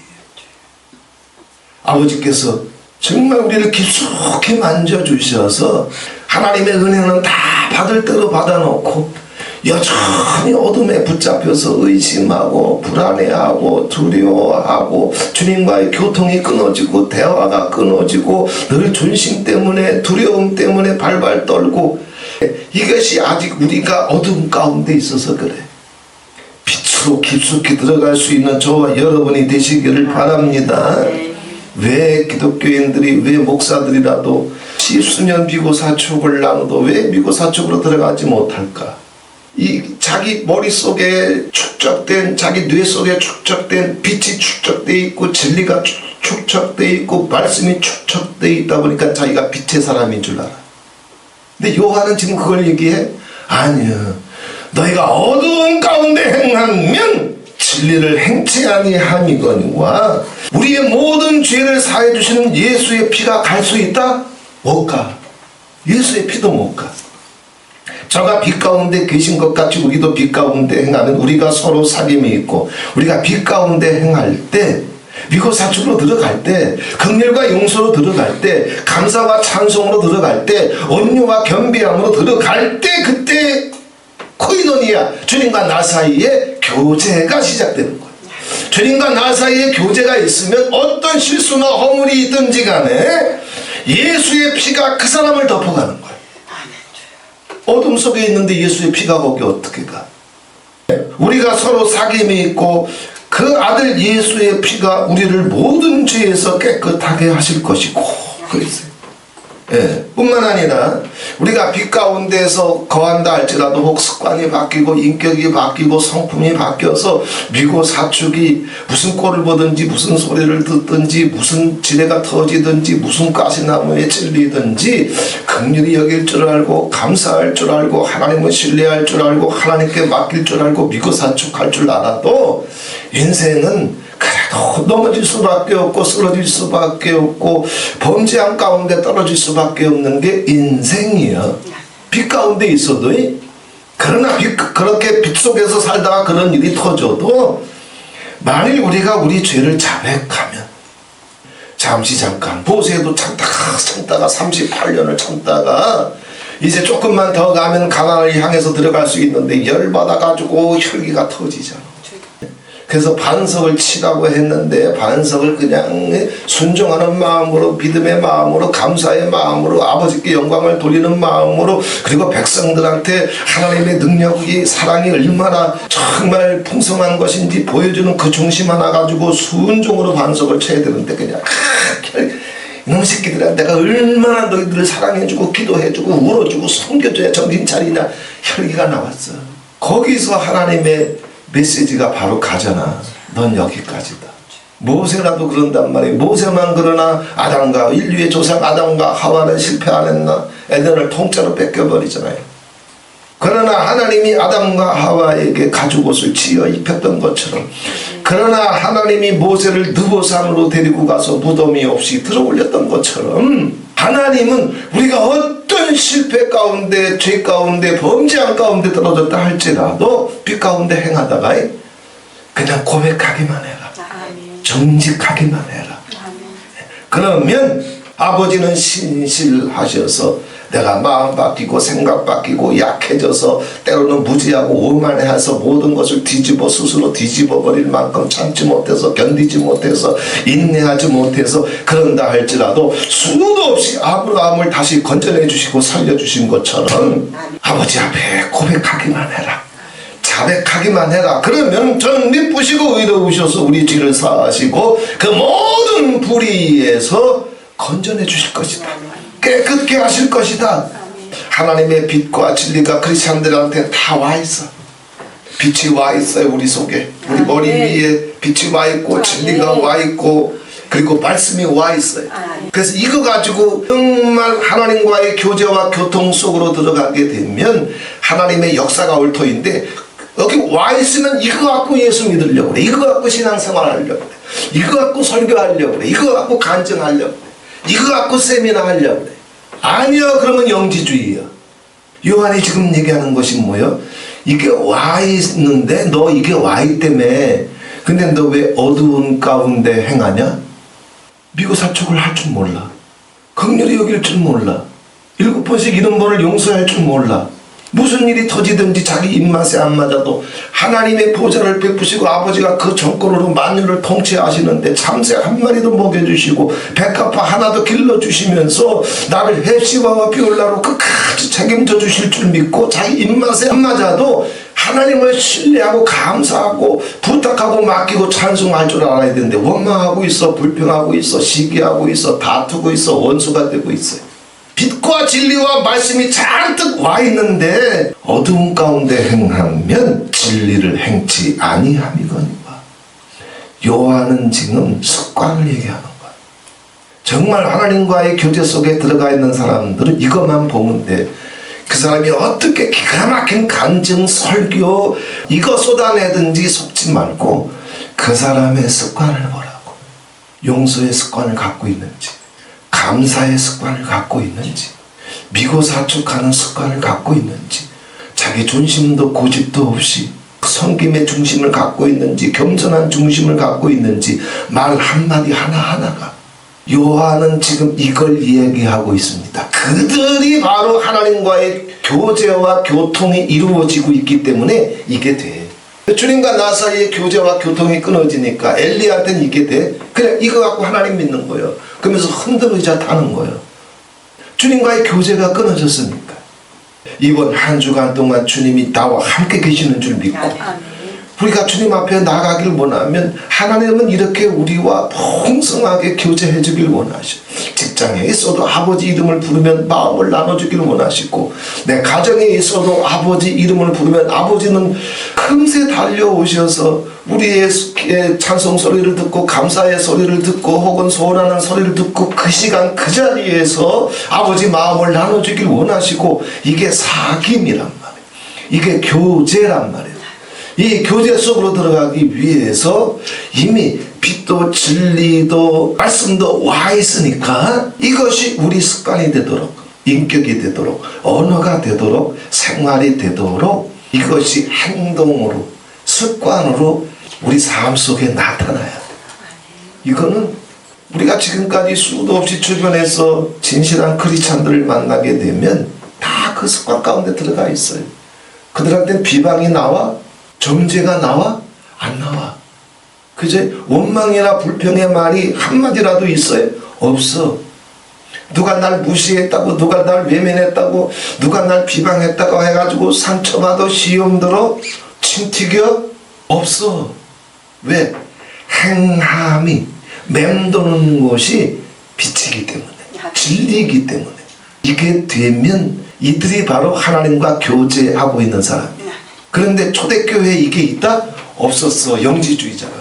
아버지께서 정말 우리를 깊숙이 만져주셔서 하나님의 은혜는 다 받을 대로 받아놓고 여전히 어둠에 붙잡혀서 의심하고 불안해하고 두려워하고 주님과의 교통이 끊어지고 대화가 끊어지고 늘 존심 때문에 두려움 때문에 발발 떨고 이것이 아직 우리가 어둠 가운데 있어서 그래. 빛으로 깊숙이 들어갈 수 있는 저와 여러분이 되시기를 바랍니다. 왜 기독교인들이, 왜 목사들이라도 십수년 미고사축을 나눠도 왜 미고사축으로 들어가지 못할까? 이 자기 머릿속에 축적된, 자기 뇌 속에 축적된 빛이 축적되어 있고 진리가 축적되어 있고 말씀이 축적되어 있다 보니까 자기가 빛의 사람인 줄 알아. 근데 요한은 지금 그걸 얘기해? 아니야. 너희가 어두운 가운데 행하면 진리를 행치 아니함이거니와 우리의 모든 죄를 사해 주시는 예수의 피가 갈 수 있다? 못 가. 예수의 피도 못 가. 저가 빛 가운데 계신 것 같이 우리도 빛 가운데 행하면 우리가 서로 사귐이 있고 우리가 빛 가운데 행할 때 미고사축으로 들어갈 때 긍휼과 용서로 들어갈 때 감사와 찬송으로 들어갈 때 온유와 겸비함으로 들어갈 때 그때 코이노니아 주님과 나 사이에 교제가 시작되는 거예요. 주님과 나 사이에 교제가 있으면 어떤 실수나 허물이 있든지 간에 예수의 피가 그 사람을 덮어가는 거예요. 어둠 속에 있는데 예수의 피가 거기 어떻게 가? 우리가 서로 사귐이 있고 그 아들 예수의 피가 우리를 모든 죄에서 깨끗하게 하실 것이고 그랬어요. 예, 뿐만 아니라 우리가 빛 가운데서 거한다 할지라도 혹 습관이 바뀌고 인격이 바뀌고 성품이 바뀌어서 미고사축이 무슨 꼴을 보든지 무슨 소리를 듣든지 무슨 지뢰가 터지든지 무슨 가시나무에 찔리든지 긍휼히 여길 줄 알고 감사할 줄 알고 하나님을 신뢰할 줄 알고 하나님께 맡길 줄 알고 미고사축할 줄 알아도 인생은 그래도 넘어질 수밖에 없고 쓰러질 수밖에 없고 범죄함 가운데 떨어질 수밖에 없는 게 인생이야. 빛 가운데 있어도 그러나 그렇게 빛 속에서 살다가 그런 일이 터져도 만일 우리가 우리 죄를 자백하면 잠깐 보세도 참다가 38년을 참다가 이제 조금만 더 가면 가나안을 향해서 들어갈 수 있는데 열받아가지고 혈기가 터지잖아. 그래서 반석을 치라고 했는데 반석을 그냥 순종하는 마음으로 믿음의 마음으로 감사의 마음으로 아버지께 영광을 돌리는 마음으로 그리고 백성들한테 하나님의 능력이 사랑이 얼마나 정말 풍성한 것인지 보여주는 그 중심 하나 가지고 순종으로 반석을 쳐야 되는데 그냥 이놈 새끼들아 내가 얼마나 너희들을 사랑해주고 기도해주고 울어주고 섬겨줘야 정신 차리냐 혈기가 나왔어. 거기서 하나님의 메시지가 바로 가잖아. 넌 여기까지다. 모세라도 그런단 말이에요. 모세만 그러나 아담과 인류의 조상 아담과 하와는 실패 안 했나? 에덴을 통째로 뺏겨버리잖아요. 그러나 하나님이 아담과 하와에게 가죽옷을 지어 입혔던 것처럼 그러나 하나님이 모세를 느보산으로 데리고 가서 무덤이 없이 들어올렸던 것처럼 하나님은 우리가 어떤 실패 가운데 죄 가운데 범죄한 가운데 떨어졌다 할지라도 빛 가운데 행하다가 그냥 고백하기만 해라. 정직하기만 해라. 그러면 아버지는 신실하셔서 내가 마음 바뀌고 생각 바뀌고 약해져서 때로는 무지하고 오만해서 모든 것을 스스로 뒤집어 버릴 만큼 참지 못해서 견디지 못해서 인내하지 못해서 그런다 할지라도 수도 없이 아브라함을 다시 건져내 주시고 살려주신 것처럼 아버지 앞에 고백하기만 해라. 자백하기만 해라. 그러면 저는 미쁘시고 의로우셔서 우리 죄를 사하시고 그 모든 불의에서 건져내 주실 것이다. 깨끗게 하실 것이다. 하나님의 빛과 진리가 크리스찬들한테 다 와 있어. 빛이 와 있어요. 우리 속에 우리 머리 위에 빛이 와 있고 진리가 와 있고 그리고 말씀이 와 있어요. 그래서 이거 가지고 정말 하나님과의 교제와 교통 속으로 들어가게 되면 하나님의 역사가 올 터인데 여기 와 있으면 이거 갖고 예수 믿으려고 그래. 이거 갖고 신앙생활 하려고 그래. 이거 갖고 설교하려고 그래. 이거 갖고 간증하려고 그래. 이거 갖고 세미나 하려고 그래. 아니야. 그러면 영지주의야. 요한이 지금 얘기하는 것이 뭐예요? 이게 와 있는데 너 이게 와 있다며. 근데 너 왜 어두운 가운데 행하냐? 미고사축을 할 줄 몰라. 긍휼히 여길 줄 몰라. 7번씩 이런 번을 용서할 줄 몰라. 무슨 일이 터지든지 자기 입맛에 안 맞아도 하나님의 보좌를 베푸시고 아버지가 그 정권으로 만유를 통치하시는데 참새 한 마리도 먹여주시고 백합화 하나도 길러주시면서 나를 헬시와와 비올라로 끝까지 책임져 주실 줄 믿고 자기 입맛에 안 맞아도 하나님을 신뢰하고 감사하고 부탁하고 맡기고 찬송할 줄 알아야 되는데 원망하고 있어. 불평하고 있어. 시기하고 있어. 다투고 있어. 원수가 되고 있어요. 빛과 진리와 말씀이 잔뜩 와 있는데 어두운 가운데 행하면 진리를 행치 아니함이거니와. 요한은 지금 습관을 얘기하는 거야. 정말 하나님과의 교제 속에 들어가 있는 사람들은 이것만 보면 돼. 그 사람이 어떻게 기가 막힌 간증, 설교 이거 쏟아내든지 속지 말고 그 사람의 습관을 보라고. 용서의 습관을 갖고 있는지, 감사의 습관을 갖고 있는지, 미고사축하는 습관을 갖고 있는지, 자기 중심도 고집도 없이 섬김의 중심을 갖고 있는지, 겸손한 중심을 갖고 있는지, 말 한마디 하나하나가. 요한은 지금 이걸 이야기하고 있습니다. 그들이 바로 하나님과의 교제와 교통이 이루어지고 있기 때문에 이게 돼. 주님과 나 사이에 교제와 교통이 끊어지니까 엘리한테는 이게 돼. 그래, 이거 갖고 하나님 믿는 거예요. 그러면서 흔들의자 타는 거예요. 주님과의 교제가 끊어졌으니까. 이번 한 주간 동안 주님이 나와 함께 계시는 줄 믿고 우리가 주님 앞에 나가길 원하면 하나님은 이렇게 우리와 풍성하게 교제해 주길 원하셔. 직장에 있어도 아버지 이름을 부르면 마음을 나눠주길 원하시고, 내 가정에 있어도 아버지 이름을 부르면 아버지는 금세 달려오셔서 우리의 찬송 소리를 듣고 감사의 소리를 듣고 혹은 소원하는 소리를 듣고 그 시간 그 자리에서 아버지 마음을 나눠주길 원하시고, 이게 사귐이란 말이에요. 이게 교제란 말이에요. 이 교제 속으로 들어가기 위해서 이미 빛도 진리도 말씀도 와 있으니까 이것이 우리 습관이 되도록, 인격이 되도록, 언어가 되도록, 생활이 되도록 이것이 행동으로, 습관으로 우리 삶 속에 나타나야 돼. 이거는 우리가 지금까지 수도 없이 주변에서 진실한 크리스찬들을 만나게 되면 다 그 습관 가운데 들어가 있어요. 그들한테는 비방이 나와? 정죄가 나와? 안 나와. 그제 원망이나 불평의 말이 한마디라도 있어요? 없어. 누가 날 무시했다고, 누가 날 외면했다고, 누가 날 비방했다고 해가지고 상처받아 시험 들어 침 튀겨? 없어. 왜? 행함이 맴도는 것이 빛이기 때문에, 진리이기 때문에. 이게 되면 이들이 바로 하나님과 교제하고 있는 사람이야. 그런데 초대교회에 이게 있다? 없었어. 영지주의자가.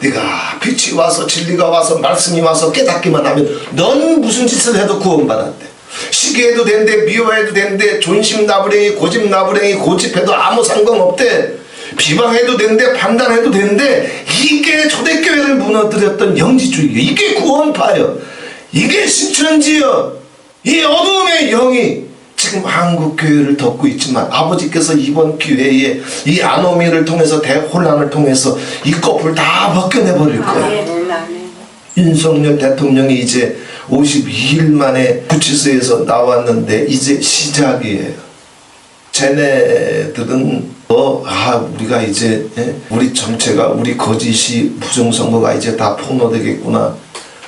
네가 빛이 와서 진리가 와서 말씀이 와서 깨닫기만 하면 넌 무슨 짓을 해도 구원받았대. 시기해도 된대, 미워해도 된대, 존심 나부랭이, 고집 나부랭이, 고집해도 아무 상관없대. 비방해도 된대, 판단해도 된대. 이게 초대교회를 무너뜨렸던 영지주의예요. 이게 구원파예요. 이게 신천지요. 이 어둠의 영이 지금 한국교회를 덮고 있지만 아버지께서 이번 기회에 이 아노미를 통해서 대혼란을 통해서 이 껍을 다 벗겨내버릴 거예요. 윤석열 대통령이 이제 52일 만에 구치소에서 나왔는데 이제 시작이에요. 쟤네들은 우리가 이제 우리 정체가, 우리 거짓이, 부정선거가 이제 다 폭로되겠구나.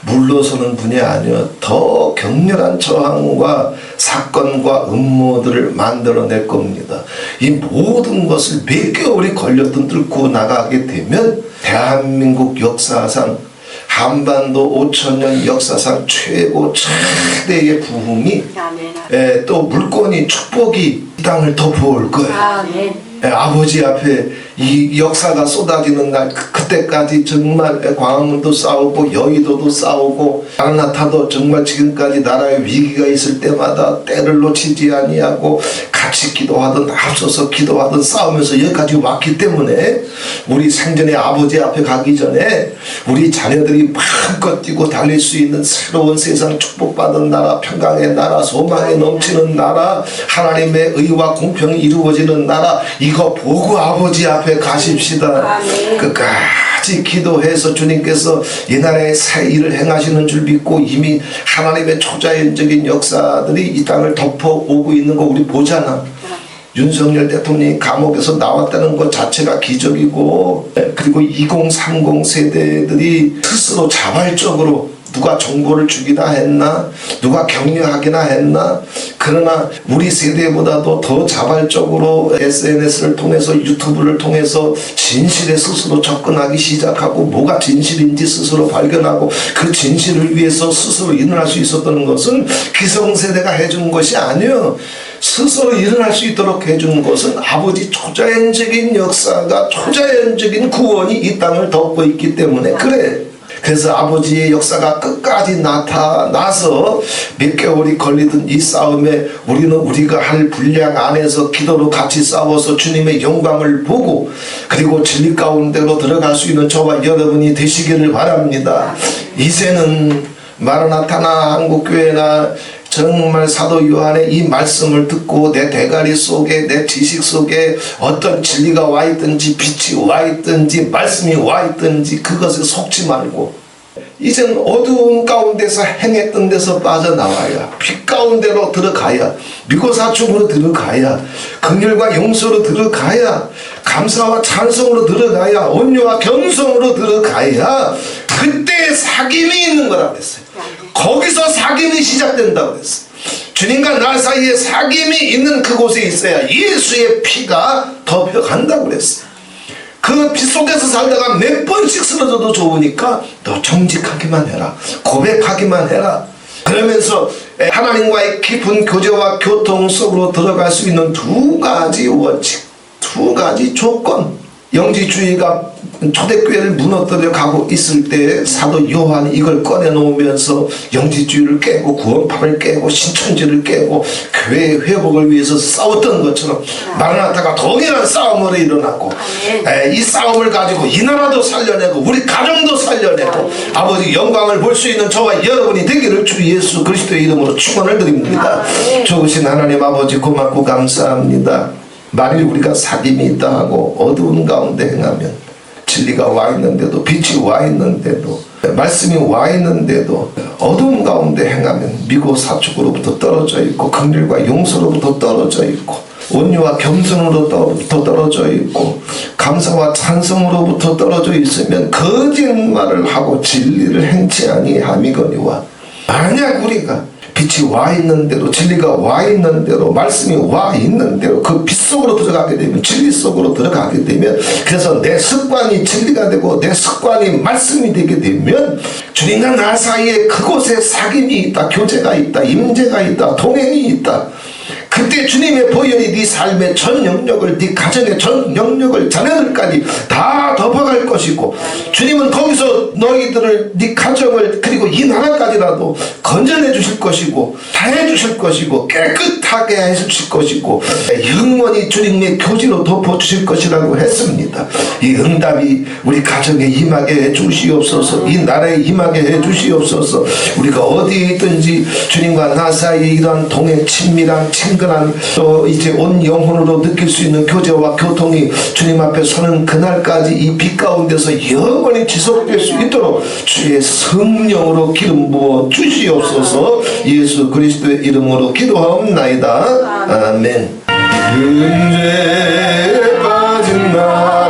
물러서는 분이 아니라 더 격렬한 저항과 사건과 음모들을 만들어낼 겁니다. 이 모든 것을 몇 개월이 걸렸던 뚫고 나가게 되면 대한민국 역사상, 한반도 5,000년 역사상 최대의 부흥이 또 물권이, 축복이 이 땅을 덮어올 거예요. 아버지 앞에 이 역사가 쏟아지는 날 그때까지 정말 광화문도 싸우고 여의도도 싸우고 마라나타도 정말 지금까지 나라에 위기가 있을 때마다 때를 놓치지 아니하고 같이 기도하든 앞서서 기도하든 싸우면서 여기까지 왔기 때문에 우리 생전에 아버지 앞에 가기 전에 우리 자녀들이 마음껏 뛰고 달릴 수 있는 새로운 세상, 축복받은 나라, 평강의 나라, 소망에 넘치는 나라, 하나님의 의와 공평이 이루어지는 나라, 이거 보고 아버지 앞에 가십시다. 끝까지 기도해서 주님께서 이 나라에 새 일을 행하시는 줄 믿고 이미 하나님의 초자연적인 역사들이 이 땅을 덮어오고 있는 거 우리 보잖아. 윤석열 대통령이 감옥에서 나왔다는 것 자체가 기적이고, 그리고 2030 세대들이 스스로 자발적으로 누가 정보를 주기나 했나, 누가 격려하기나 했나. 그러나 우리 세대보다도 더 자발적으로 SNS를 통해서, 유튜브를 통해서 진실에 스스로 접근하기 시작하고 뭐가 진실인지 스스로 발견하고 그 진실을 위해서 스스로 일어날 수 있었던 것은 기성세대가 해준 것이 아니요, 스스로 일어날 수 있도록 해준 것은 아버지 초자연적인 역사가, 초자연적인 구원이 이 땅을 덮고 있기 때문에 그래. 그래서 아버지의 역사가 끝까지 나타나서 몇 개월이 걸리든 이 싸움에 우리는 우리가 할 분량 안에서 기도로 같이 싸워서 주님의 영광을 보고 그리고 진리 가운데로 들어갈 수 있는 저와 여러분이 되시기를 바랍니다. 이제는 마라나타나 한국교회나 정말 사도 요한의 이 말씀을 듣고 내 대가리 속에, 내 지식 속에 어떤 진리가 와 있든지 빛이 와 있든지 말씀이 와 있든지 그것에 속지 말고 이젠 어두운 가운데서 행했던 데서 빠져나와야, 빛 가운데로 들어가야, 미고사축으로 들어가야, 긍휼과 용서로 들어가야, 감사와 찬송으로 들어가야, 온유와 겸손으로 들어가야 그때 사귐이 있는 거라고 했어요. 거기서 사귐이 시작된다고 했어요. 주님과 나 사이에 사귐이 있는 그곳에 있어야 예수의 피가 덮여간다고 그랬어요. 그 빛 속에서 살다가 몇 번씩 쓰러져도 좋으니까 너 정직하기만 해라, 고백하기만 해라. 그러면서 하나님과의 깊은 교제와 교통 속으로 들어갈 수 있는 두 가지 원칙, 두 가지 조건. 영지주의가 초대교회를 무너뜨려 가고 있을 때 사도 요한이 이걸 꺼내놓으면서 영지주의를 깨고 구원판을 깨고 신천지를 깨고 교회의 회복을 위해서 싸웠던 것처럼 마라나타가 동일한 싸움으로 일어났고, 이 싸움을 가지고 이 나라도 살려내고 우리 가정도 살려내고 아버지 영광을 볼 수 있는 저와 여러분이 되기를 주 예수 그리스도의 이름으로 축원을 드립니다. 좋으신 하나님 아버지 고맙고 감사합니다. 만일 우리가 사귐이 있다 하고 어두운 가운데 행하면, 진리가 와 있는데도, 빛이 와 있는데도, 말씀이 와 있는데도 어두운 가운데 행하면 미고 사축으로부터 떨어져 있고 긍휼과 용서로부터 떨어져 있고 온유와 겸손으로부터 떨어져 있고 감사와 찬송으로부터 떨어져 있으면 거짓말을 하고 진리를 행치 아니함이거니와, 만약 우리가 빛이 와 있는 대로, 진리가 와 있는 대로, 말씀이 와 있는 대로 그 빛 속으로 들어가게 되면, 진리 속으로 들어가게 되면, 그래서 내 습관이 진리가 되고 내 습관이 말씀이 되게 되면 주님과 나 사이에 그곳에 사귐이 있다, 교제가 있다, 임재가 있다, 동행이 있다. 그때 주님의 보혈이 네 삶의 전 영역을, 네 가정의 전 영역을, 자녀들까지 다 덮어갈 것이고, 주님은 거기서 너희들을, 네 가정을, 그리고 이 나라까지라도 건져내 주실 것이고 다 해주실 것이고 깨끗하게 해주실 것이고 영원히 주님의 교지로 덮어주실 것이라고 했습니다. 이 응답이 우리 가정에 임하게 해주시옵소서, 이 나라에 임하게 해주시옵소서. 우리가 어디에 있든지 주님과 나 사이에 이러한 동행, 친밀한, 친근한, 또 이제 온 영혼으로 느낄 수 있는 교제와 교통이 주님 앞에 서는 그날까지 이 빛 가운데서 영원히 지속될 수 있도록 주의 성령으로 기름 부어 주시옵소서. 예수 그리스도의 이름으로 기도하옵나이다. 아멘. 은혜에 빠진 나